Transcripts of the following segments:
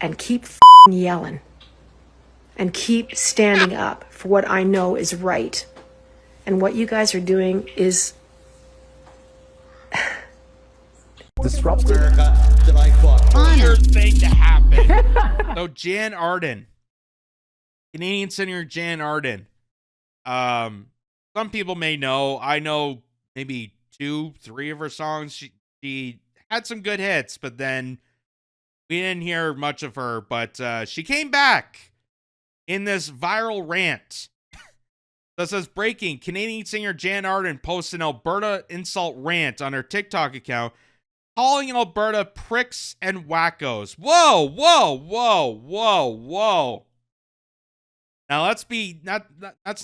and keep yelling and keep standing up for what I know is right. And what you guys are doing is disruptive. America that I fought for. Weird thing to happen. So Jann Arden, Canadian singer Jann Arden. Some people may know. I know maybe 2-3 of her songs. She had some good hits, but then we didn't hear much of her. But she came back in this viral rant. That says, breaking, Canadian singer Jann Arden posts an Alberta insult rant on her TikTok account, calling Alberta pricks and wackos. Whoa, whoa, whoa, whoa, whoa. Now let's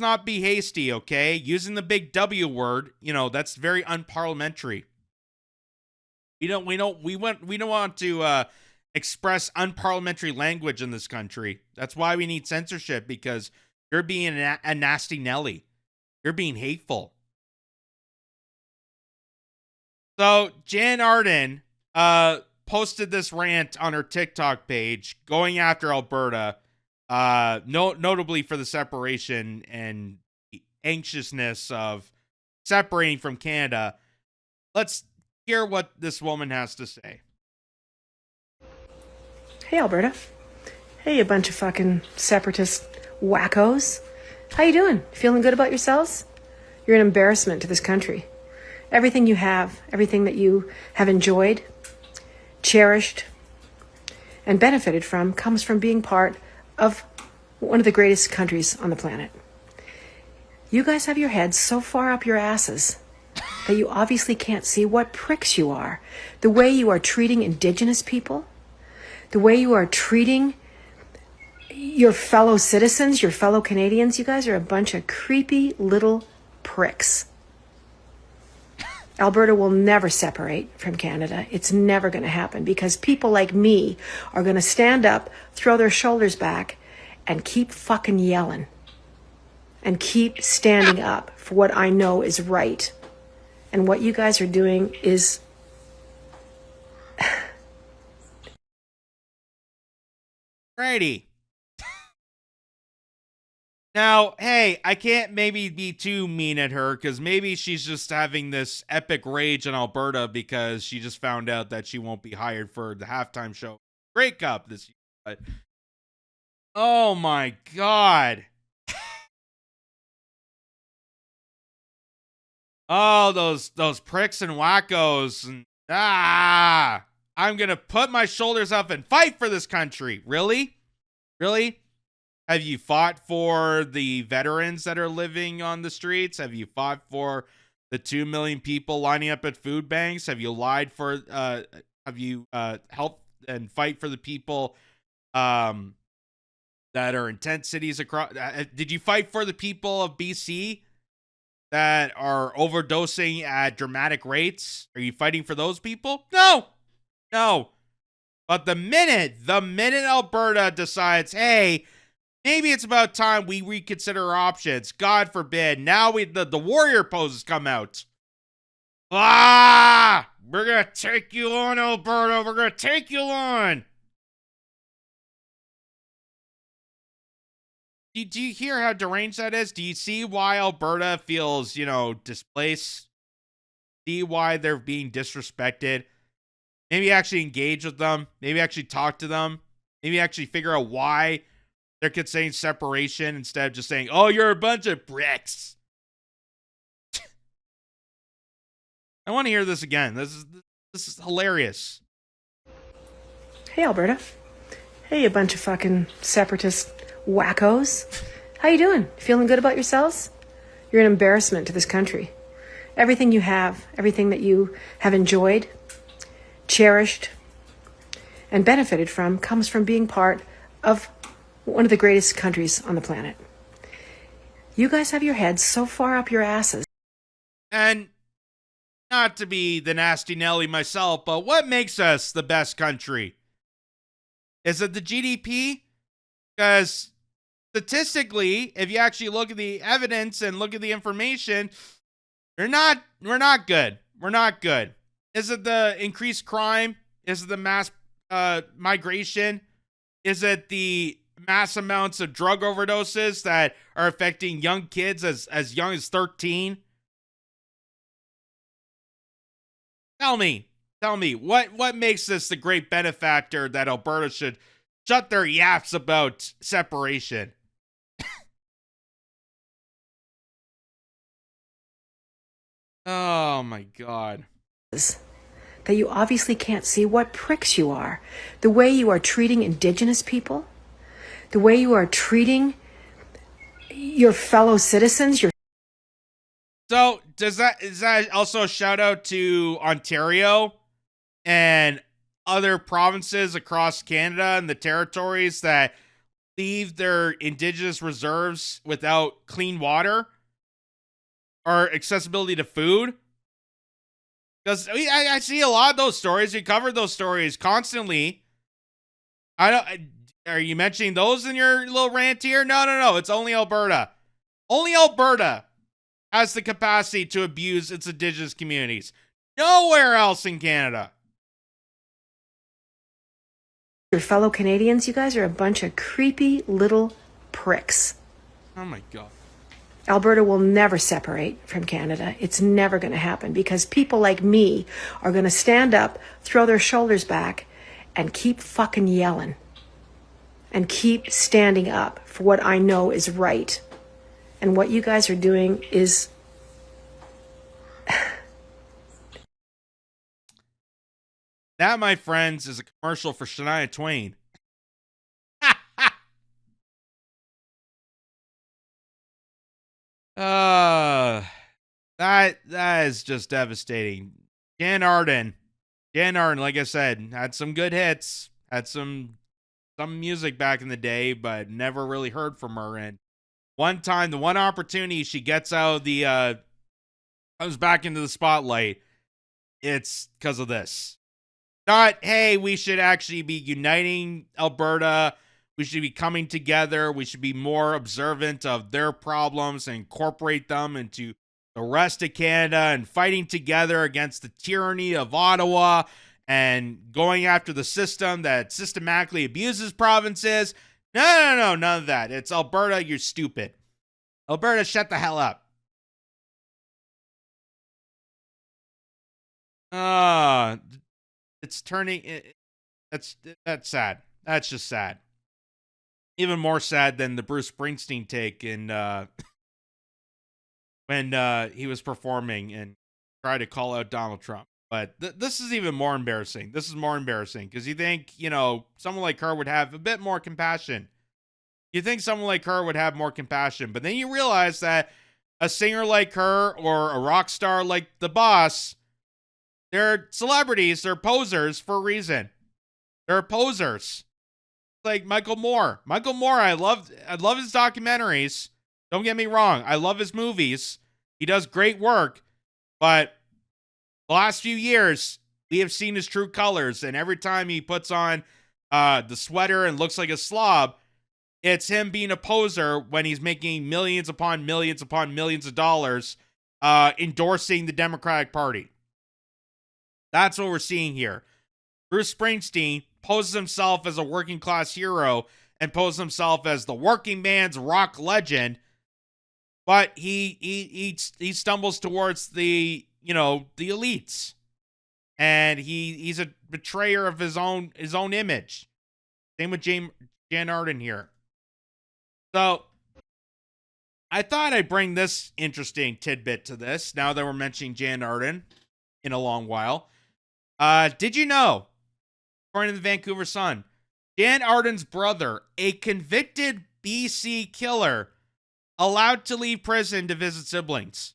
not be hasty, okay? Using the big W word, that's very unparliamentary. We don't want to express unparliamentary language in this country. That's why we need censorship, because you're being a nasty Nelly. You're being hateful. So Jann Arden posted this rant on her TikTok page going after Alberta, notably for the separation and the anxiousness of separating from Canada. Let's hear what this woman has to say. Hey, Alberta. Hey, you bunch of fucking separatist wackos. How you doing? Feeling good about yourselves? You're an embarrassment to this country. Everything you have, everything that you have enjoyed, cherished, and benefited from comes from being part of one of the greatest countries on the planet. You guys have your heads so far up your asses that you obviously can't see what pricks you are. The way you are treating Indigenous people, the way you are treating your fellow citizens, your fellow Canadians, you guys are a bunch of creepy little pricks. Alberta will never separate from Canada. It's never going to happen, because people like me are going to stand up, throw their shoulders back, and keep fucking yelling and keep standing up for what I know is right. And what you guys are doing is Righty. Now, hey, I can't maybe be too mean at her, because maybe she's just having this epic rage in Alberta because she just found out that she won't be hired for the halftime show Grey Cup this year. But oh my God. Oh, those pricks and wackos. And, I'm going to put my shoulders up and fight for this country. Really? Really? Have you fought for the veterans that are living on the streets? Have you fought for the 2 million people lining up at food banks? Have you helped and fight for the people that are in tent cities across? Did you fight for the people of BC that are overdosing at dramatic rates? Are you fighting for those people? No. But the minute Alberta decides, hey, maybe it's about time we reconsider our options, God forbid, now the warrior poses come out. We're going to take you on, Alberta. We're going to take you on. Do you hear how deranged that is? Do you see why Alberta feels, displaced? See why they're being disrespected? Maybe actually engage with them. Maybe actually talk to them. Maybe actually figure out why they're saying separation instead of just saying, oh, you're a bunch of bricks. I want to hear this again. This is hilarious. Hey, Alberta. Hey, you bunch of fucking separatist wackos. How you doing? Feeling good about yourselves? You're an embarrassment to this country. Everything you have, everything that you have enjoyed, cherished, and benefited from comes from being part of one of the greatest countries on the planet. You guys have your heads so far up your asses. And not to be the nasty Nelly myself, but what makes us the best country? Is it the GDP? Because statistically, if you actually look at the evidence and look at the information, we're not good. We're not good. Is it the increased crime? Is it the mass migration? Is it the mass amounts of drug overdoses that are affecting young kids as young as 13? Tell me, what makes this the great benefactor that Alberta should shut their yaps about separation? Oh my God. That you obviously can't see what pricks you are. The way you are treating Indigenous people, the way you are treating your fellow citizens, So is that also a shout out to Ontario and other provinces across Canada and the territories that leave their Indigenous reserves without clean water or accessibility to food? Because I see a lot of those stories. We cover those stories constantly. Are you mentioning those in your little rant here? No. It's only Alberta. Only Alberta has the capacity to abuse its Indigenous communities. Nowhere else in Canada. your fellow Canadians, you guys are a bunch of creepy little pricks. Oh my God. Alberta will never separate from Canada. It's never going to happen because people like me are going to stand up, throw their shoulders back, and keep fucking yelling. And keep standing up for what I know is right. And what you guys are doing is... That, my friends, is a commercial for Shania Twain. That is just devastating. Jann Arden, like I said, had some good hits, had some music back in the day, but never really heard from her. And one time, the one opportunity she gets out of the comes back into the spotlight, it's because of this. Not, hey, we should actually be uniting Alberta. We should be coming together. We should be more observant of their problems and incorporate them into the rest of Canada and fighting together against the tyranny of Ottawa and going after the system that systematically abuses provinces. No, none of that. It's Alberta, you're stupid. Alberta, shut the hell up. It's turning... That's sad. That's just sad. Even more sad than the Bruce Springsteen take in when he was performing and tried to call out Donald Trump. But this is even more embarrassing. This is more embarrassing because you think, someone like her would have a bit more compassion. You think someone like her would have more compassion, but then you realize that a singer like her or a rock star like the Boss, they're celebrities, they're posers for a reason. They're posers. Like Michael Moore. I love his documentaries. Don't get me wrong. I love his movies. He does great work. But the last few years, we have seen his true colors. And every time he puts on the sweater and looks like a slob, it's him being a poser when he's making millions upon millions upon millions of dollars endorsing the Democratic Party. That's what we're seeing here. Bruce Springsteen poses himself as a working class hero and poses himself as the working man's rock legend, but he stumbles towards the elites, and he's a betrayer of his own image. Same with Jann Arden here. So I thought I'd bring this interesting tidbit to this now that we're mentioning Jann Arden in a long while. Did you know, according to the Vancouver Sun, Jann Arden's brother, a convicted BC killer, allowed to leave prison to visit siblings?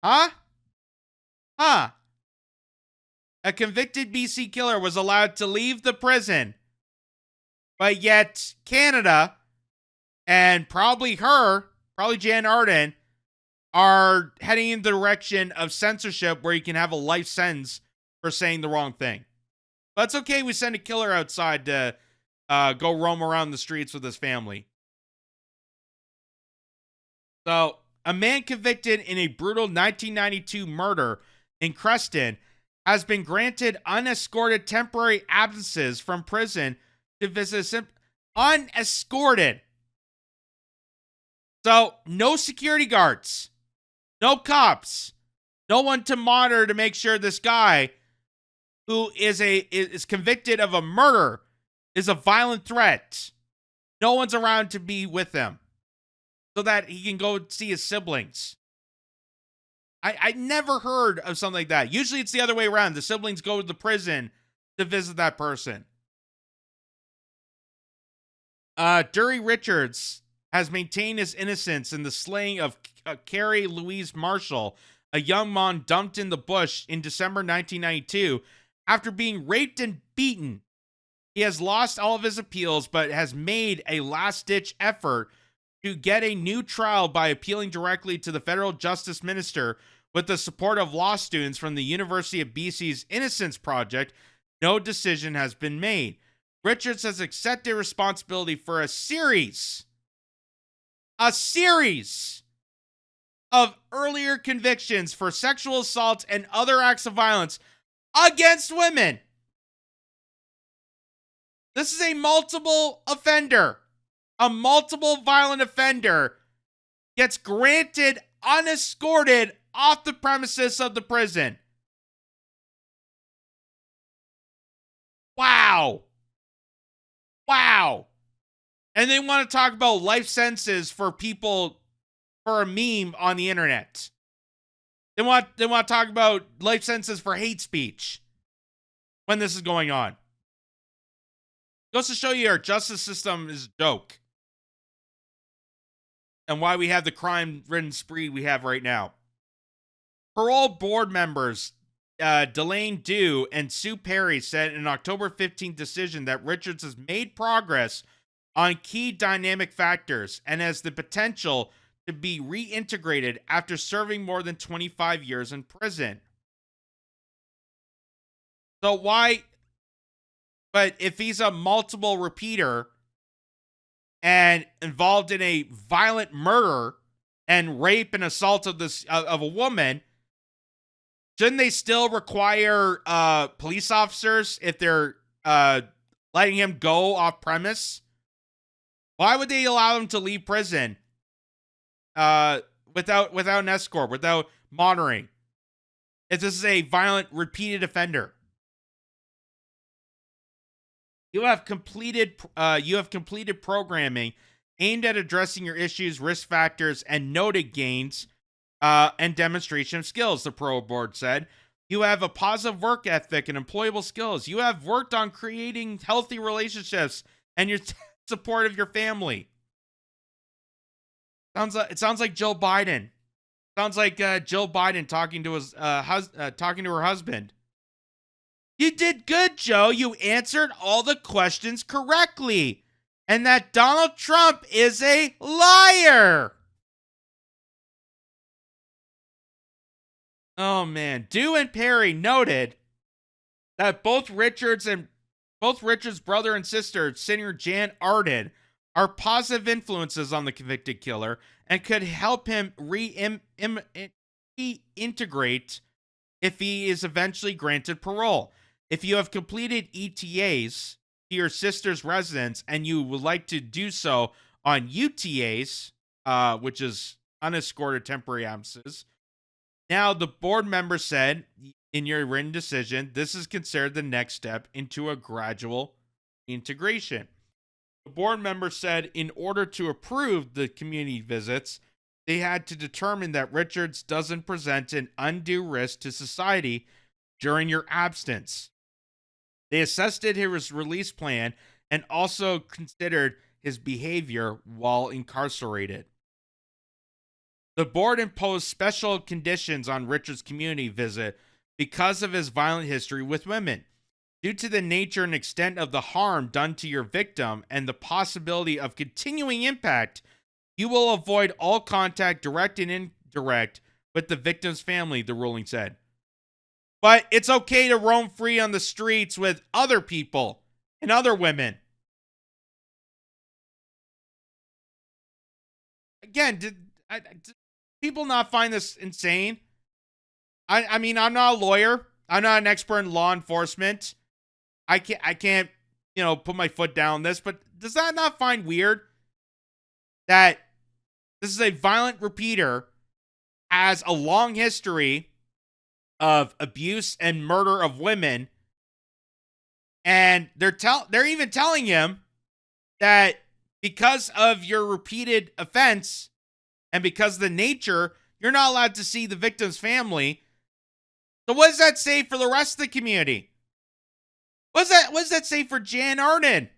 Huh? A convicted BC killer was allowed to leave the prison, but yet Canada, and probably Jann Arden, are heading in the direction of censorship where you can have a life sentence for saying the wrong thing. But it's okay, we send a killer outside to go roam around the streets with his family. So, a man convicted in a brutal 1992 murder in Creston has been granted unescorted temporary absences from prison to visit unescorted. So, no security guards, no cops, no one to monitor to make sure this guy who is convicted of a murder is a violent threat. No one's around to be with him so that he can go see his siblings. I never heard of something like that. Usually it's the other way around. The siblings go to the prison to visit that person. Dury Richards has maintained his innocence in the slaying of Carrie Louise Marshall, a young mom dumped in the bush in December 1992 after being raped and beaten. He has lost all of his appeals, but has made a last-ditch effort to get a new trial by appealing directly to the federal justice minister with the support of law students from the University of BC's Innocence Project. No decision has been made. Richards has accepted responsibility for a series of earlier convictions for sexual assault and other acts of violence against women. This is a multiple offender. A multiple violent offender gets granted unescorted off the premises of the prison. Wow. And they want to talk about life sentences for people for a meme on the internet. They want to talk about life sentences for hate speech when this is going on. Goes to show you our justice system is a joke. And why we have the crime-ridden spree we have right now. Parole board members Delane Dew and Sue Perry said in an October 15th decision that Richards has made progress on key dynamic factors and has the potential to be reintegrated after serving more than 25 years in prison. So why? But if he's a multiple repeater and involved in a violent murder and rape and assault of a woman, shouldn't they still require police officers if they're letting him go off premise? Why would they allow him to leave prison without an escort, without monitoring, if this is a violent repeated offender? You have completed programming aimed at addressing your issues, risk factors, and noted gains and demonstration of skills, the parole board said. You have a positive work ethic and employable skills. You have worked on creating healthy relationships and your support of your family. It sounds like Joe Biden. Sounds like Jill Biden talking to her husband. You did good, Joe. You answered all the questions correctly. And that Donald Trump is a liar. Oh, man. Dew and Perry noted that both Richard's brother and sister, singer Jann Arden, are positive influences on the convicted killer and could help him reintegrate if he is eventually granted parole. If you have completed ETAs to your sister's residence and you would like to do so on UTAs, which is unescorted temporary absences, now the board member said in your written decision, this is considered the next step into a gradual integration. The board member said in order to approve the community visits, they had to determine that Richards doesn't present an undue risk to society during your absence. They assessed his release plan and also considered his behavior while incarcerated. The board imposed special conditions on Richards' community visit because of his violent history with women. Due to the nature and extent of the harm done to your victim and the possibility of continuing impact, you will avoid all contact, direct and indirect, with the victim's family, the ruling said. But it's okay to roam free on the streets with other people and other women. Again, did people not find this insane? I mean, I'm not a lawyer. I'm not an expert in law enforcement. I can't put my foot down on this, but does that not find weird that this is a violent repeater, has a long history of abuse and murder of women, and they're even telling him that because of your repeated offense and because of the nature, you're not allowed to see the victim's family. So what does that say for the rest of the community? What does that say for Jann Arden?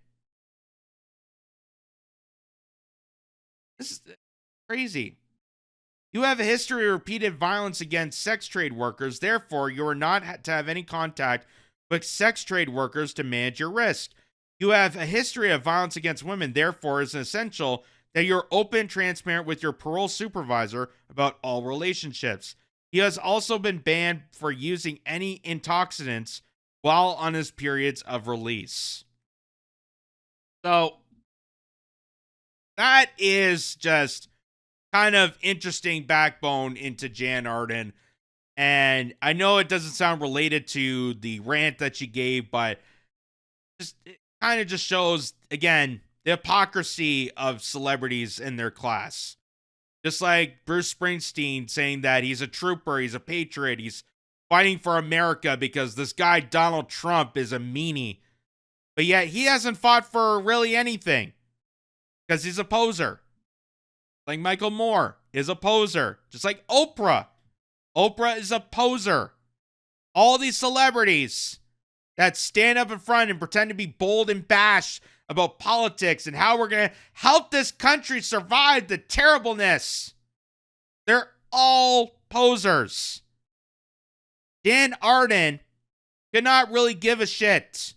This is crazy. You have a history of repeated violence against sex trade workers. Therefore, you are not to have any contact with sex trade workers to manage your risk. You have a history of violence against women. Therefore, it's essential that you're open and transparent with your parole supervisor about all relationships. He has also been banned for using any intoxicants while on his periods of release. So, that is just kind of interesting backbone into Jann Arden. And I know it doesn't sound related to the rant that she gave, but it kind of just shows, again, the hypocrisy of celebrities in their class. Just like Bruce Springsteen saying that he's a trooper, he's a patriot, he's fighting for America because this guy Donald Trump is a meanie. But yet he hasn't fought for really anything because he's a poser. Like Michael Moore is a poser. Just like Oprah. Oprah is a poser. All these celebrities that stand up in front and pretend to be bold and bash about politics and how we're going to help this country survive the terribleness. They're all posers. Jann Arden could not really give a shit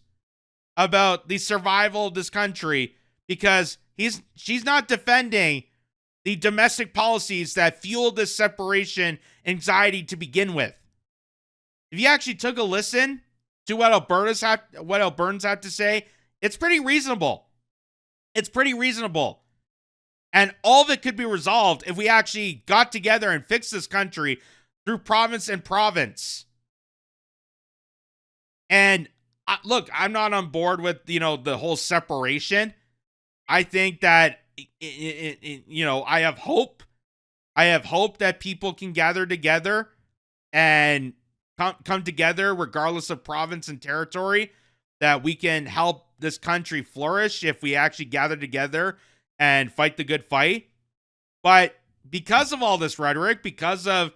about the survival of this country because she's not defending the domestic policies that fueled this separation anxiety to begin with. If you actually took a listen to what Albertans have to say, it's pretty reasonable. It's pretty reasonable. And all of it could be resolved if we actually got together and fixed this country through province and province. And look, I'm not on board with, the whole separation. I think that, I have hope. I have hope that people can gather together and come together regardless of province and territory, that we can help this country flourish if we actually gather together and fight the good fight. But because of all this rhetoric, because of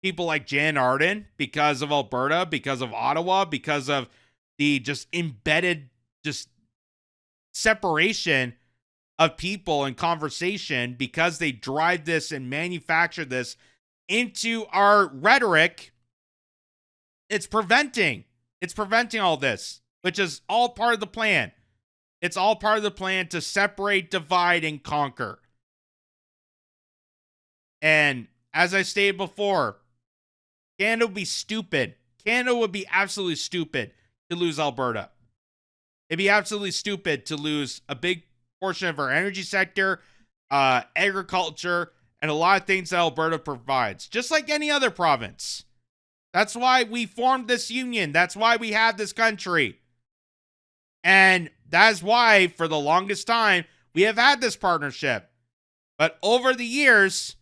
people like Jann Arden, because of Alberta, because of Ottawa, because of the just embedded separation of people and conversation, because they drive this and manufacture this into our rhetoric, it's preventing all this, which is all part of the plan. It's all part of the plan to separate, divide, and conquer. And as I stated before, Canada would be stupid. Canada would be absolutely stupid to lose Alberta. It'd be absolutely stupid to lose a big portion of our energy sector, agriculture, and a lot of things that Alberta provides, just like any other province. That's why we formed this union. That's why we have this country. And that's why, for the longest time, we have had this partnership. But over the years,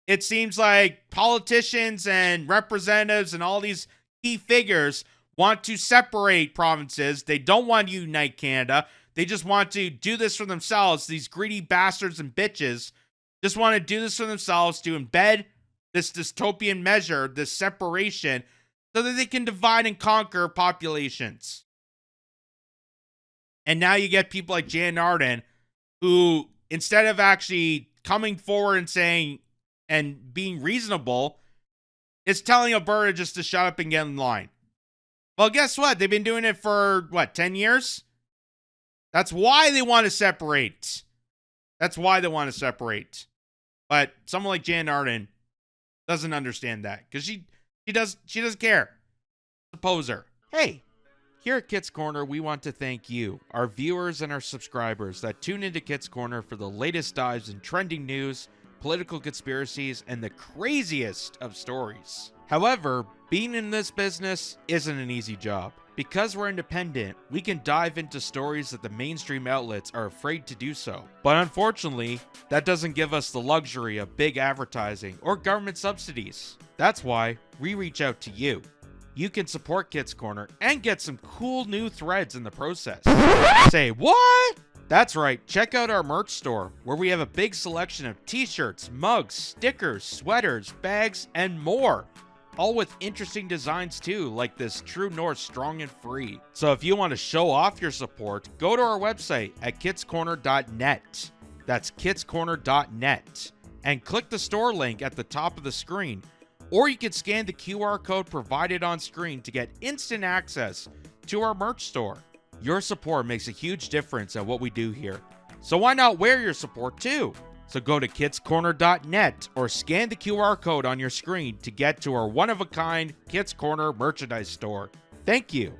it seems like politicians and representatives and all these key figures want to separate provinces. They don't want to unite Canada. They just want to do this for themselves. These greedy bastards and bitches just want to do this for themselves to embed this dystopian measure, this separation, so that they can divide and conquer populations. And now you get people like Jann Arden, who, instead of actually coming forward and saying and being reasonable, is telling Alberta just to shut up and get in line. Well, guess what? They've been doing it for, 10 years? That's why they want to separate. That's why they want to separate. But someone like Jann Arden doesn't understand that, because she doesn't care. She's a poser. Hey, here at Kitz Corner, we want to thank you, our viewers and our subscribers that tune into Kitz Corner for the latest dives in trending news, political conspiracies, and the craziest of stories. However, being in this business isn't an easy job. Because we're independent, we can dive into stories that the mainstream outlets are afraid to do so. But unfortunately, that doesn't give us the luxury of big advertising or government subsidies. That's why we reach out to you. You can support Kitz Corner and get some cool new threads in the process. Say what? That's right, check out our merch store, where we have a big selection of t-shirts, mugs, stickers, sweaters, bags, and more. All with interesting designs too, like this True North Strong and Free. So if you want to show off your support, go to our website at kitzcorner.net. That's kitzcorner.net. And click the store link at the top of the screen. Or you can scan the QR code provided on screen to get instant access to our merch store. Your support makes a huge difference at what we do here. So why not wear your support too? So go to kitzcorner.net or scan the QR code on your screen to get to our one-of-a-kind Kitz Corner merchandise store. Thank you.